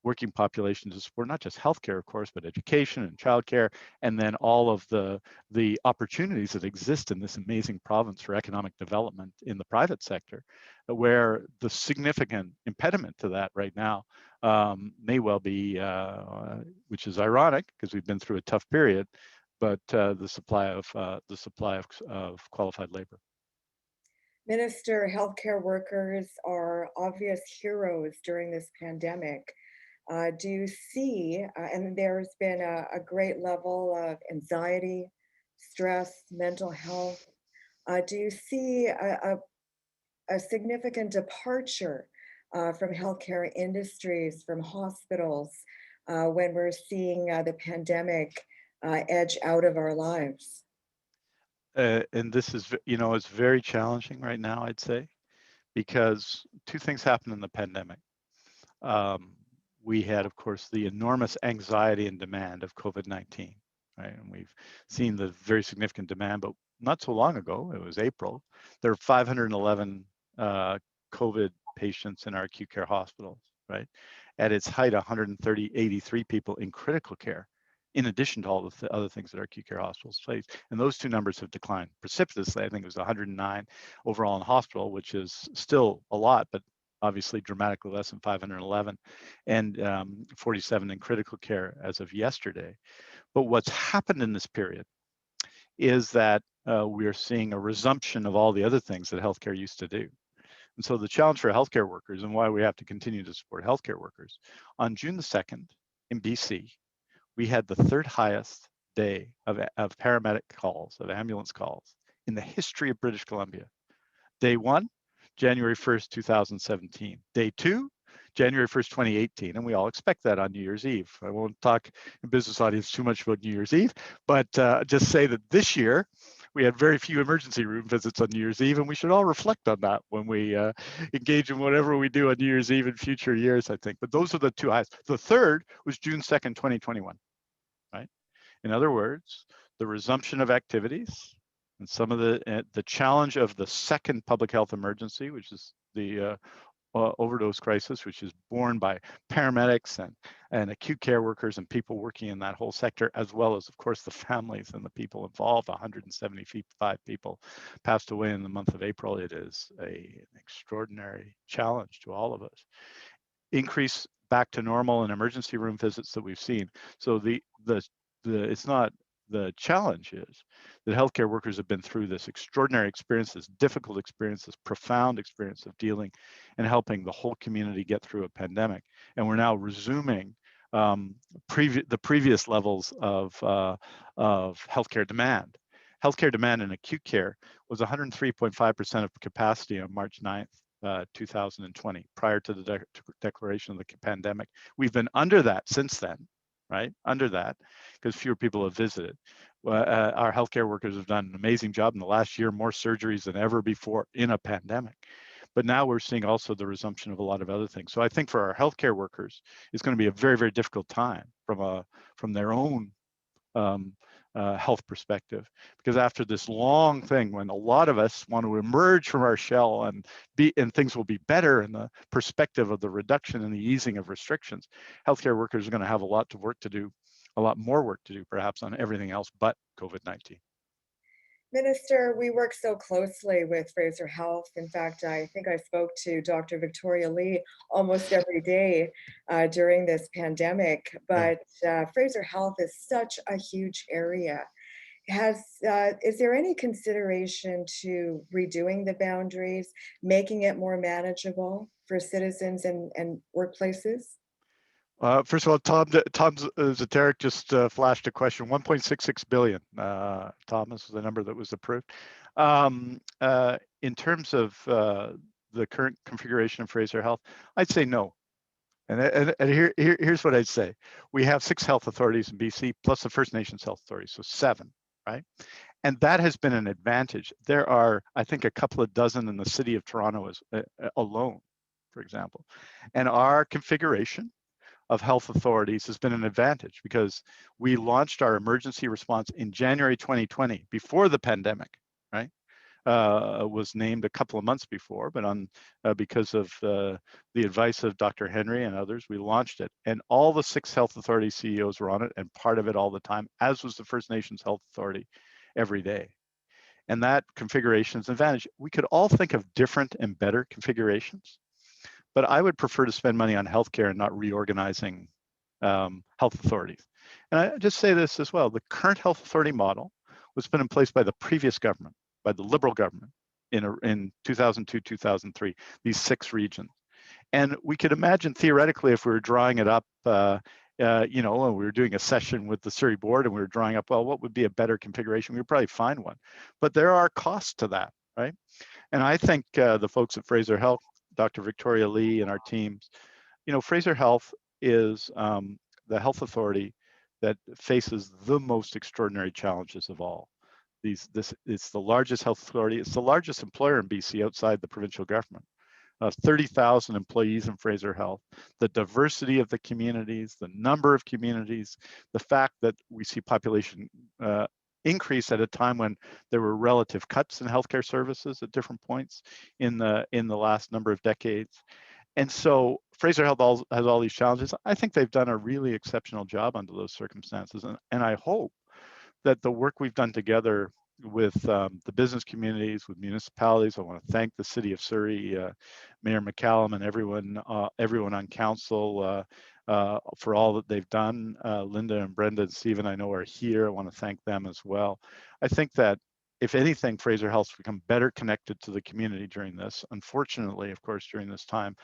working population to support not just healthcare, of course, but education and childcare, and then all of the opportunities that exist in this amazing province for economic development in the private sector, where the significant impediment to that right now may well be, which is ironic because we've been through a tough period, but the supply of qualified labor. Minister, healthcare workers are obvious heroes during this pandemic. Do you see, and there's been a great level of anxiety, stress, mental health. Do you see a significant departure from healthcare industries, from hospitals, when we're seeing the pandemic edge out of our lives? And this is, it's very challenging right now, I'd say, because two things happened in the pandemic. We had, of course, the enormous anxiety and demand of COVID-19, right? And we've seen the very significant demand, but not so long ago, it was April, there were 511 COVID patients in our acute care hospitals, right? At its height, 83 people in critical care, in addition to all the other things that our acute care hospitals face. And those two numbers have declined precipitously. I think it was 109 overall in hospital, which is still a lot, but obviously dramatically less than 511, and 47 in critical care as of yesterday. But what's happened in this period is that we are seeing a resumption of all the other things that healthcare used to do. And so the challenge for healthcare workers, and why we have to continue to support healthcare workers, on June the 2nd in BC, we had the third highest day of paramedic calls, of ambulance calls in the history of British Columbia. Day one, January 1st, 2017. Day two, January 1st, 2018. And we all expect that on New Year's Eve. I won't talk in business audience too much about New Year's Eve, but just say that this year, we had very few emergency room visits on New Year's Eve, and we should all reflect on that when we engage in whatever we do on New Year's Eve in future years, I think. But those are the two highest. The third was June 2nd, 2021, right? In other words, the resumption of activities and some of the challenge of the second public health emergency, which is the overdose crisis, which is borne by paramedics and acute care workers and people working in that whole sector, as well as, of course, the families and the people involved. 175 people passed away in the month of April. It is an extraordinary challenge to all of us. Increase back to normal in emergency room visits that we've seen. So it's not, the challenge is that healthcare workers have been through this extraordinary experience, this difficult experience, this profound experience of dealing and helping the whole community get through a pandemic. And we're now resuming the previous levels of healthcare demand. Healthcare demand in acute care was 103.5% of capacity on March 9th, 2020, prior to the declaration of the pandemic. We've been under that since then, right? Under that, because fewer people have visited. Our healthcare workers have done an amazing job in the last year, more surgeries than ever before in a pandemic. But now we're seeing also the resumption of a lot of other things. So I think for our healthcare workers, it's going to be a very, very difficult time from their own health perspective, because after this long thing, when a lot of us want to emerge from our shell and things will be better in the perspective of the reduction and the easing of restrictions, healthcare workers are going to have a lot more work to do perhaps on everything else but COVID-19. Minister, we work so closely with Fraser Health. In fact, I think I spoke to Dr. Victoria Lee almost every day during this pandemic, but Fraser Health is such a huge area. Is there any consideration to redoing the boundaries, making it more manageable for citizens and workplaces? First of all, Tom Zateric just flashed a question. 1.66 billion, Thomas, is the number that was approved. In terms of the current configuration of Fraser Health, I'd say no. And here's what I'd say. We have 6 health authorities in BC, plus the First Nations health authorities, so 7, right? And that has been an advantage. There are, I think, a couple of dozen in the city of Toronto alone, for example. And our configuration of health authorities has been an advantage because we launched our emergency response in January 2020, before the pandemic, right? was named a couple of months before, but because of the advice of Dr. Henry and others, we launched it. And all the 6 health authority CEOs were on it and part of it all the time, as was the First Nations Health Authority every day. And that configuration is an advantage. We could all think of different and better configurations, but I would prefer to spend money on healthcare and not reorganizing health authorities. And I just say this as well, the current health authority model was put in place by the previous government, by the Liberal government in 2002, 2003, these 6 regions. And we could imagine theoretically if we were drawing it up, you know, and we were doing a session with the Surrey board and we were drawing up, well, what would be a better configuration? We would probably find one, but there are costs to that, right? And I think the folks at Fraser Health, Dr. Victoria Lee and our teams, you know, Fraser Health is the health authority that faces the most extraordinary challenges of all. It's the largest health authority. It's the largest employer in BC outside the provincial government. 30,000 employees in Fraser Health, the diversity of the communities, the number of communities, the fact that we see population increase at a time when there were relative cuts in healthcare services at different points in the last number of decades. And so Fraser Health has all these challenges. I think they've done a really exceptional job under those circumstances. And I hope that the work we've done together with the business communities, with municipalities, I want to thank the City of Surrey, Mayor McCallum and everyone on council for all that they've done. Linda and Brenda and Stephen, I know, are here. I want to thank them as well. I think that if anything, Fraser Health's become better connected to the community during this, unfortunately, of course, during this time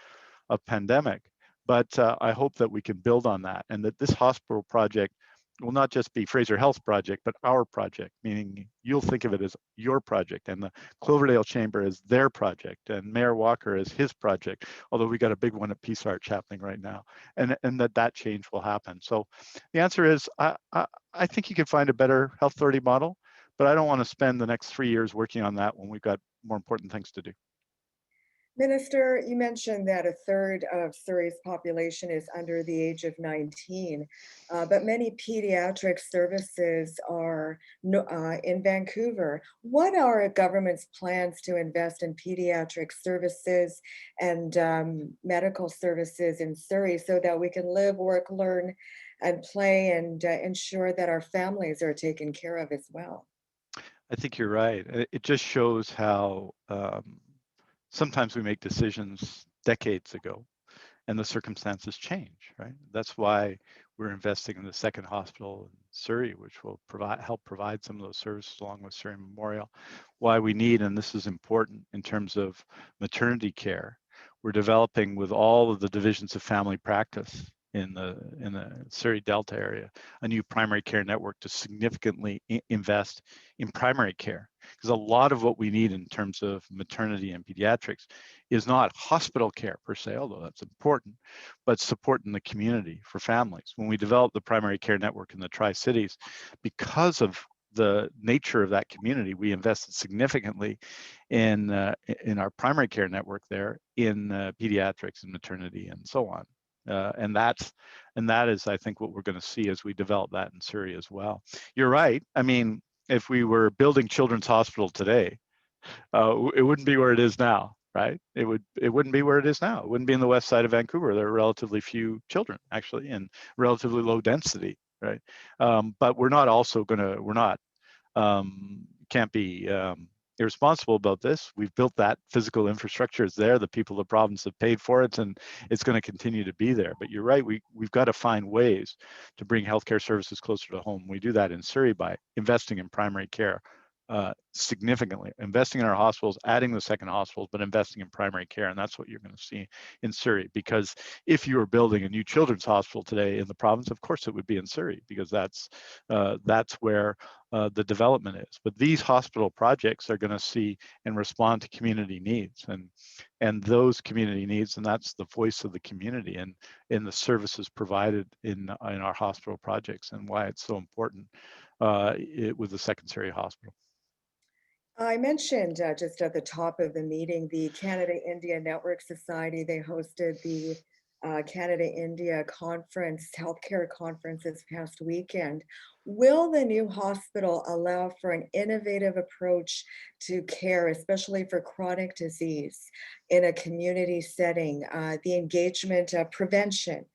of pandemic. But I hope that we can build on that and that this hospital project will not just be Fraser Health's project, but our project, meaning you'll think of it as your project and the Cloverdale Chamber as their project and Mayor Walker as his project, although we got a big one at Peace Arch happening right now, and that change will happen. So the answer is, I think you could find a better health authority model, but I don't want to spend the next 3 years working on that when we've got more important things to do. Minister, you mentioned that a third of Surrey's population is under the age of 19, but many pediatric services are in Vancouver. What are government's plans to invest in pediatric services and medical services in Surrey so that we can live, work, learn, and play and ensure that our families are taken care of as well? I think you're right. It just shows how sometimes we make decisions decades ago and the circumstances change, right? That's why we're investing in the second hospital in Surrey, which will help provide some of those services along with Surrey Memorial. Why we need, and this is important in terms of maternity care, we're developing with all of the divisions of family practice in the Surrey Delta area, a new primary care network to significantly invest in primary care. Because a lot of what we need in terms of maternity and pediatrics is not hospital care per se, although that's important, but support in the community for families. When we developed the primary care network in the Tri-Cities, because of the nature of that community, we invested significantly in our primary care network there, in pediatrics and maternity and so on. And that is, I think, what we're going to see as we develop that in Surrey as well. You're right. I mean, if we were building Children's Hospital today, it wouldn't be where it is now, right? It wouldn't be where it is now. It wouldn't be in the west side of Vancouver. There are relatively few children, actually, and relatively low density, right? But we're not also going to, can't be irresponsible about this. We've built that physical infrastructure. It's there. The people of the province have paid for it, and it's going to continue to be there. But you're right. We've got to find ways to bring healthcare services closer to home. We do that in Surrey by investing in primary care significantly, investing in our hospitals, adding the second hospitals, but investing in primary care. And that's what you're going to see in Surrey. Because if you were building a new children's hospital today in the province, of course it would be in Surrey, because that's where the development is. But these hospital projects are going to see and respond to community needs, and those community needs, and that's the voice of the community and in the services provided in our hospital projects, and why it's so important with the second Surrey Hospital. I mentioned just at the top of the meeting, the Canada-India Network Society. They hosted the Canada-India conference, healthcare conference this past weekend. Will the new hospital allow for an innovative approach to care, especially for chronic disease in a community setting, the engagement of prevention,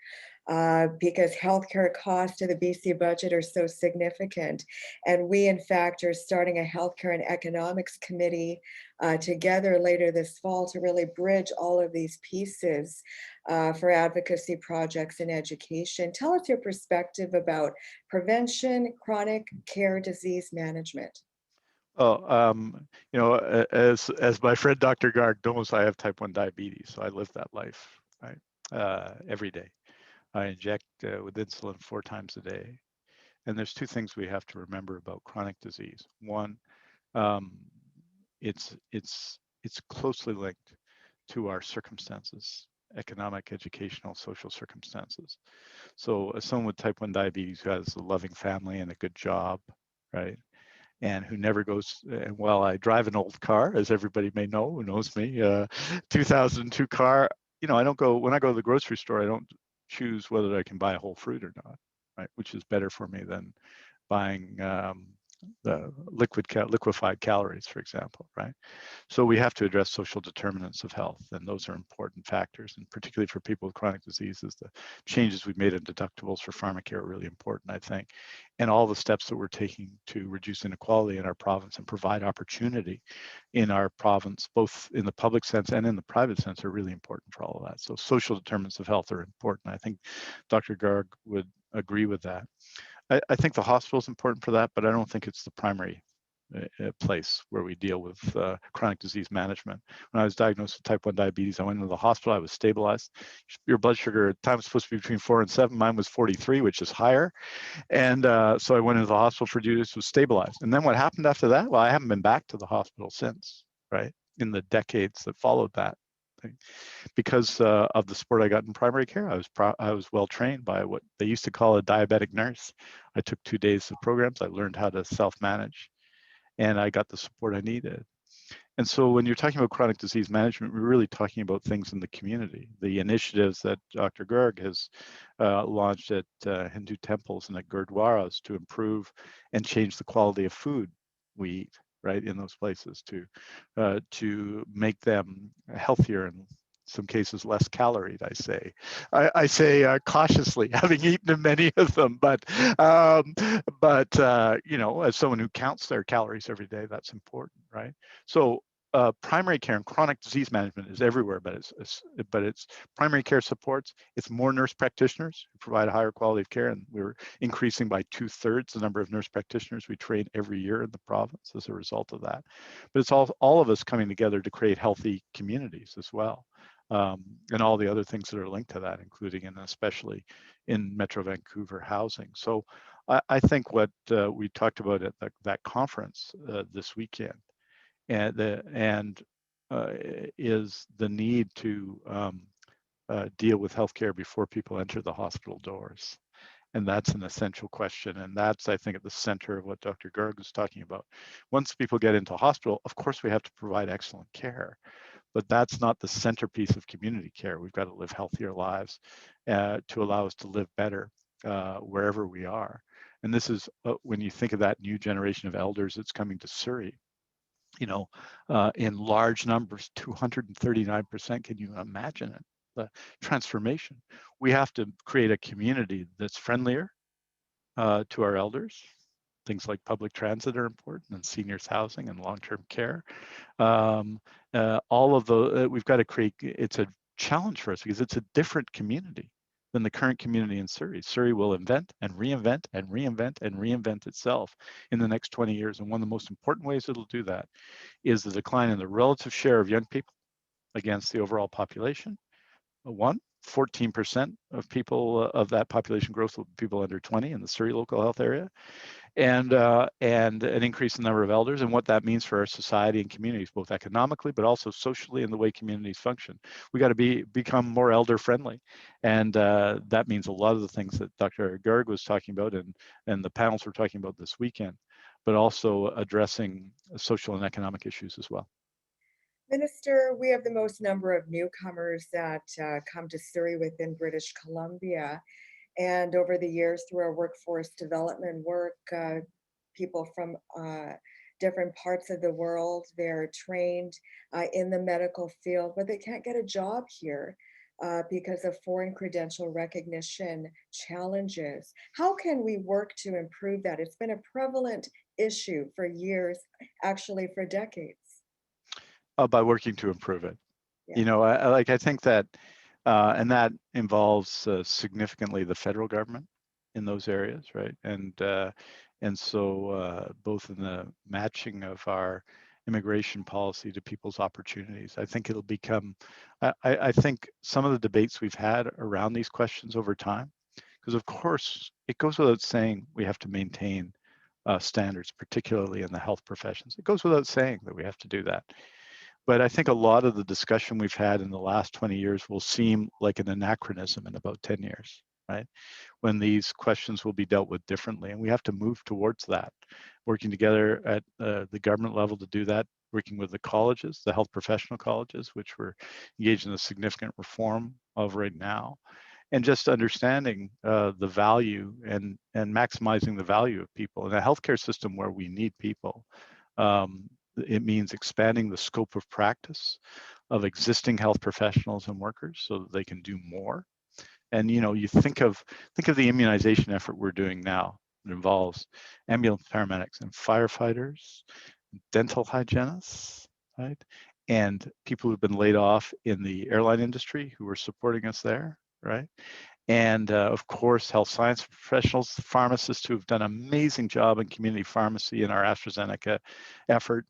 because healthcare costs to the BC budget are so significant. And we, in fact, are starting a healthcare and economics committee together later this fall to really bridge all of these pieces for advocacy projects in education. Tell us your perspective about prevention, chronic care, disease management. Oh, as my friend Dr. Garg knows, I have type 1 diabetes, so I live that life, right? Every day. I inject with insulin 4 times a day. And there's 2 things we have to remember about chronic disease. One, it's closely linked to our circumstances, economic, educational, social circumstances. So someone with type 1 diabetes who has a loving family and a good job, right? And who never goes, and while I drive an old car, as everybody may know, who knows me, 2002 car, I don't go, when I go to the grocery store, I don't choose whether I can buy a whole fruit or not, right? Which is better for me than buying the liquefied calories, for example, right? So we have to address social determinants of health, and those are important factors, and particularly for people with chronic diseases, the changes we've made in deductibles for pharmacare are really important, I think, and all the steps that we're taking to reduce inequality in our province and provide opportunity in our province, both in the public sense and in the private sense, are really important for all of that. So social determinants of health are important. I think Dr. Garg would agree with that. I think the hospital is important for that, but I don't think it's the primary place where we deal with chronic disease management. When I was diagnosed with type 1 diabetes, I went into the hospital, I was stabilized. Your blood sugar at times was supposed to be between 4 and 7, mine was 43, which is higher. And so I went into the hospital for 2 days, was stabilized. And then what happened after that? Well, I haven't been back to the hospital since, right? In the decades that followed that. Because of the support I got in primary care, I was well trained by what they used to call a diabetic nurse. I took 2 days of programs. I learned how to self-manage, and I got the support I needed. And so when you're talking about chronic disease management, we're really talking about things in the community. The initiatives that Dr. Garg has launched at Hindu temples and at gurdwaras to improve and change the quality of food we eat, right, in those places, to make them healthier and some cases less caloried, I say cautiously, having eaten many of them, but as someone who counts their calories every day, that's important, right? So primary care and chronic disease management is everywhere, but it's primary care supports. It's more nurse practitioners who provide a higher quality of care, and we're increasing by 2/3 the number of nurse practitioners we train every year in the province as a result of that. But it's all of us coming together to create healthy communities as well. And all the other things that are linked to that, including and especially in Metro Vancouver housing. So I think what we talked about at that conference this weekend is the need to deal with healthcare before people enter the hospital doors. And that's an essential question. And that's, I think, at the center of what Dr. Garg was talking about. Once people get into hospital, of course, we have to provide excellent care. But that's not the centerpiece of community care. We've got to live healthier lives to allow us to live better wherever we are. And this is when you think of that new generation of elders that's coming to Surrey, in large numbers, 239%. Can you imagine it? The transformation. We have to create a community that's friendlier to our elders. Things like public transit are important, and seniors housing and long-term care. All of the we've got to create. It's a challenge for us because it's a different community than the current community in Surrey. Surrey will invent and reinvent and reinvent and reinvent itself in the next 20 years. And one of the most important ways it'll do that is the decline in the relative share of young people against the overall population. 14% of people of that population growth will be people under 20 in the Surrey local health area, and an increase in the number of elders, and what that means for our society and communities, both economically but also socially in the way communities function. We got to become more elder friendly, and that means a lot of the things that Dr. Garg was talking about and the panels we're talking about this weekend, but also addressing social and economic issues as well. Minister, we have the most number of newcomers that come to Surrey within British Columbia. And over the years, through our workforce development work, people from different parts of the world, they're trained in the medical field, but they can't get a job here because of foreign credential recognition challenges. How can we work to improve that? It's been a prevalent issue for years, actually for decades. By working to improve it. Yeah. You know, I think that, and that involves significantly the federal government in those areas, right? And so both in the matching of our immigration policy to people's opportunities, I think it'll become, I think some of the debates we've had around these questions over time, because of course it goes without saying we have to maintain standards, particularly in the health professions. It goes without saying that we have to do that. But I think a lot of the discussion we've had in the last 20 years will seem like an anachronism in about 10 years, right? When these questions will be dealt with differently. And we have to move towards that, working together at the government level to do that, working with the colleges, the health professional colleges, which we're engaged in a significant reform of right now. And just understanding the value and maximizing the value of people in a healthcare system where we need people. It means expanding the scope of practice of existing health professionals and workers so that they can do more. And you know, you think of the immunization effort we're doing now. It involves ambulance paramedics and firefighters, dental hygienists, right? And people who've been laid off in the airline industry who are supporting us there, right? And of course, health science professionals, pharmacists who have done an amazing job in community pharmacy in our AstraZeneca effort,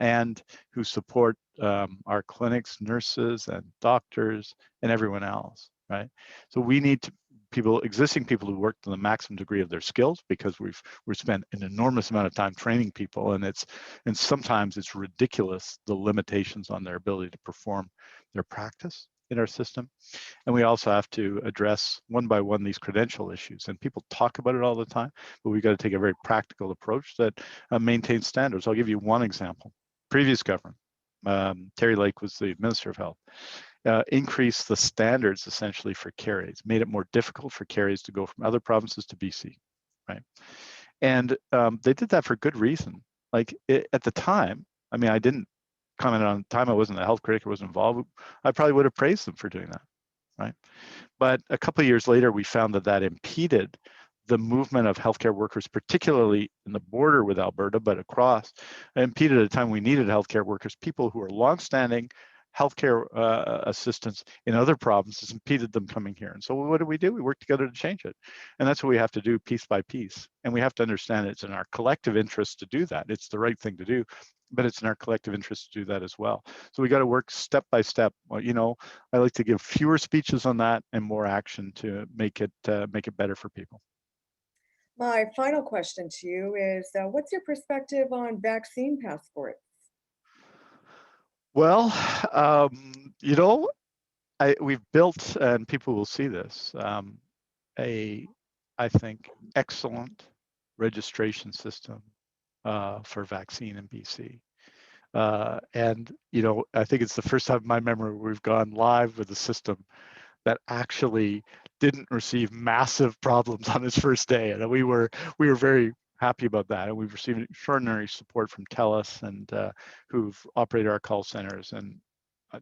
and who support our clinics, nurses and doctors and everyone else, right? So we need existing people who work to the maximum degree of their skills, because we've spent an enormous amount of time training people, and sometimes it's ridiculous the limitations on their ability to perform their practice in our system. And we also have to address one by one these credential issues. And people talk about it all the time, but we've got to take a very practical approach that maintains standards. I'll give you one example. Previous government, Terry Lake was the Minister of Health, increased the standards essentially for care aides, made it more difficult for care aides to go from other provinces to BC, right? And they did that for good reason. Like at the time, I mean, I didn't comment on the time I wasn't a health critic or wasn't involved, I probably would have praised them for doing that, right? But a couple of years later, we found that impeded the movement of healthcare workers, particularly in the border with Alberta, but across, impeded at a time we needed healthcare workers, people who are longstanding healthcare assistants in other provinces, impeded them coming here. And so what do? We work together to change it. And that's what we have to do piece by piece. And we have to understand it's in our collective interest to do that. It's the right thing to do, but it's in our collective interest to do that as well. So we got to work step by step. Well, you know, I like to give fewer speeches on that and more action to make it better for people. My final question to you is, what's your perspective on vaccine passports? Well, you know, we've built, and people will see this, I think, excellent registration system for vaccine in BC. And, you know, I think it's the first time in my memory we've gone live with a system that actually didn't receive massive problems on its first day. And we were very happy about that. And we've received extraordinary support from TELUS, and who've operated our call centers and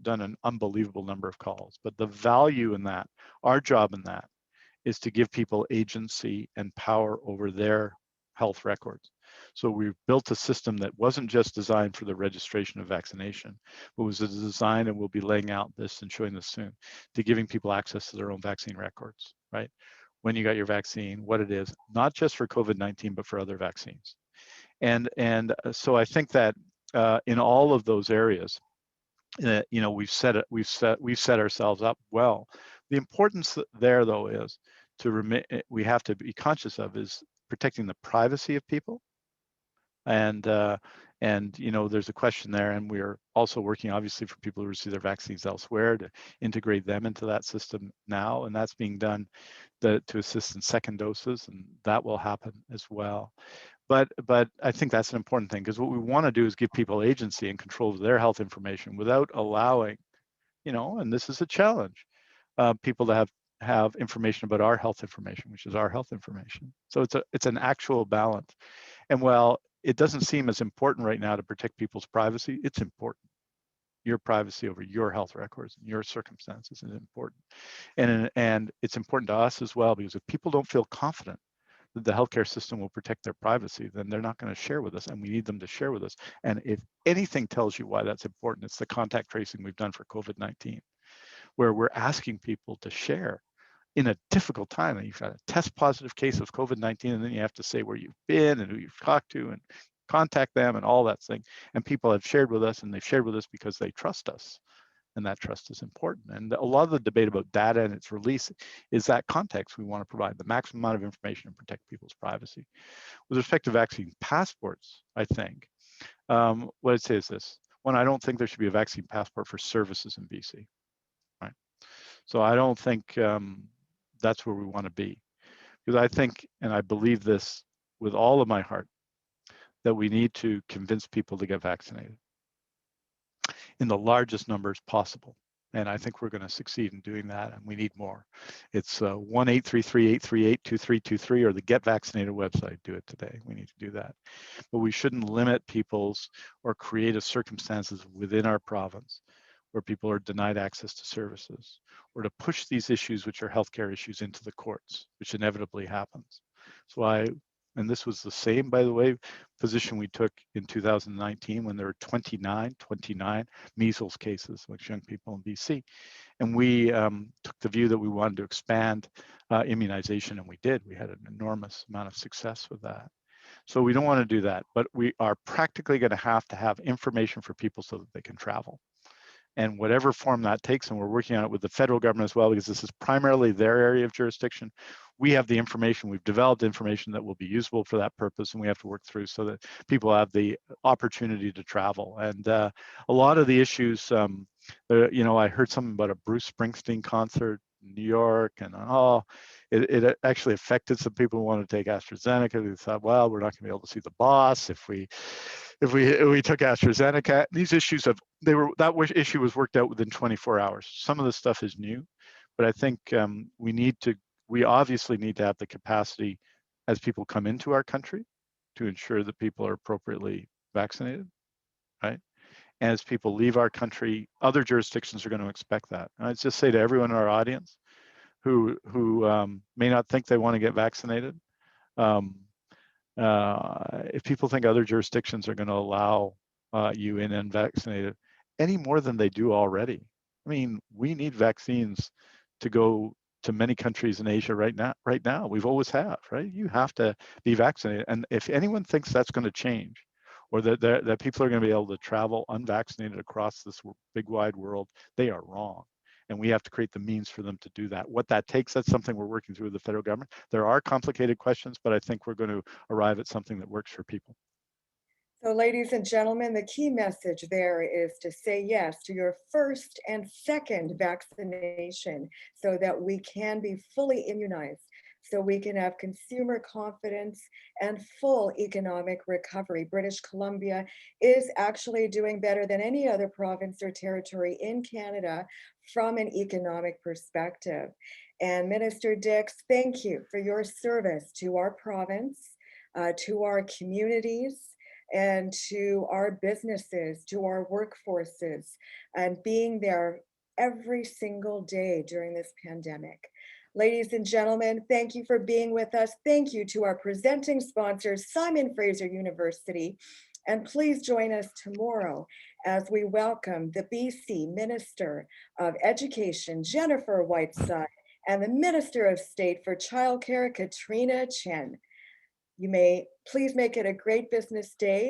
done an unbelievable number of calls. But the value in that, our job in that, is to give people agency and power over their health records. So we've built a system that wasn't just designed for the registration of vaccination, but was designed, and we'll be laying out this and showing this soon, to giving people access to their own vaccine records, right? When you got your vaccine, what it is, not just for COVID-19, but for other vaccines. And so I think that in all of those areas, you know, we've set ourselves up well. The importance there, though, is we have to be conscious of is protecting the privacy of people. And you know, there's a question there, and we're also working obviously for people who receive their vaccines elsewhere to integrate them into that system now, and that's being done to assist in second doses, and that will happen as well. But I think that's an important thing, because what we want to do is give people agency and control of their health information without allowing, and this is a challenge, people to have information about our health information, which is our health information. So it's an actual balance. And while it doesn't seem as important right now to protect people's privacy, it's important. Your privacy over your health records and your circumstances is important. And it's important to us as well, because if people don't feel confident that the healthcare system will protect their privacy, then they're not going to share with us, and we need them to share with us. And if anything tells you why that's important, it's the contact tracing we've done for COVID-19, where we're asking people to share in a difficult time. And you've got a test positive case of COVID-19, and then you have to say where you've been and who you've talked to and contact them and all that thing. And people have shared with us, and they've shared with us because they trust us. And that trust is important. And a lot of the debate about data and its release is that context we want to provide, the maximum amount of information and protect people's privacy. With respect to vaccine passports, I think, what I'd say is this. One, I don't think there should be a vaccine passport for services in BC, right? So I don't think that's where we want to be. Because I think, and I believe this with all of my heart, that we need to convince people to get vaccinated in the largest numbers possible. And I think we're going to succeed in doing that, and we need more. It's 1-833-838-2323 or the Get Vaccinated website. Do it today. We need to do that. But we shouldn't limit people's or create circumstances within our province where people are denied access to services, or to push these issues, which are healthcare issues, into the courts, which inevitably happens. So and this was the same, by the way, position we took in 2019 when there were 29 measles cases amongst young people in BC. And we took the view that we wanted to expand immunization, and we did. We had an enormous amount of success with that. So we don't want to do that, but we are practically going to have information for people so that they can travel. And whatever form that takes, and we're working on it with the federal government as well, because this is primarily their area of jurisdiction. We have the information, we've developed information that will be usable for that purpose, and we have to work through so that people have the opportunity to travel. And a lot of the issues, I heard something about a Bruce Springsteen concert in New York, and it actually affected some people who wanted to take AstraZeneca. They thought, well, we're not going to be able to see the boss if we took AstraZeneca. These issues that issue was worked out within 24 hours. Some of the stuff is new, but I think we obviously need to have the capacity as people come into our country to ensure that people are appropriately vaccinated, right? And as people leave our country, other jurisdictions are going to expect that. And I'd just say to everyone in our audience who may not think they want to get vaccinated, if people think other jurisdictions are going to allow you in unvaccinated any more than they do already. I mean, we need vaccines to go to many countries in Asia right now. We've always have, right? You have to be vaccinated. And if anyone thinks that's going to change, or that people are going to be able to travel unvaccinated across this big wide world, they are wrong. And we have to create the means for them to do that. What that takes, that's something we're working through with the federal government. There are complicated questions, but I think we're going to arrive at something that works for people. So ladies and gentlemen, the key message there is to say yes to your first and second vaccination so that we can be fully immunized, so we can have consumer confidence and full economic recovery. British Columbia is actually doing better than any other province or territory in Canada from an economic perspective. And Minister Dix, thank you for your service to our province, to our communities, and to our businesses, to our workforces, and being there every single day during this pandemic. Ladies and gentlemen, thank you for being with us. Thank you to our presenting sponsors, Simon Fraser University. And please join us tomorrow as we welcome the BC Minister of Education, Jennifer Whiteside, and the Minister of State for Childcare, Katrina Chen. You may please make it a great business day.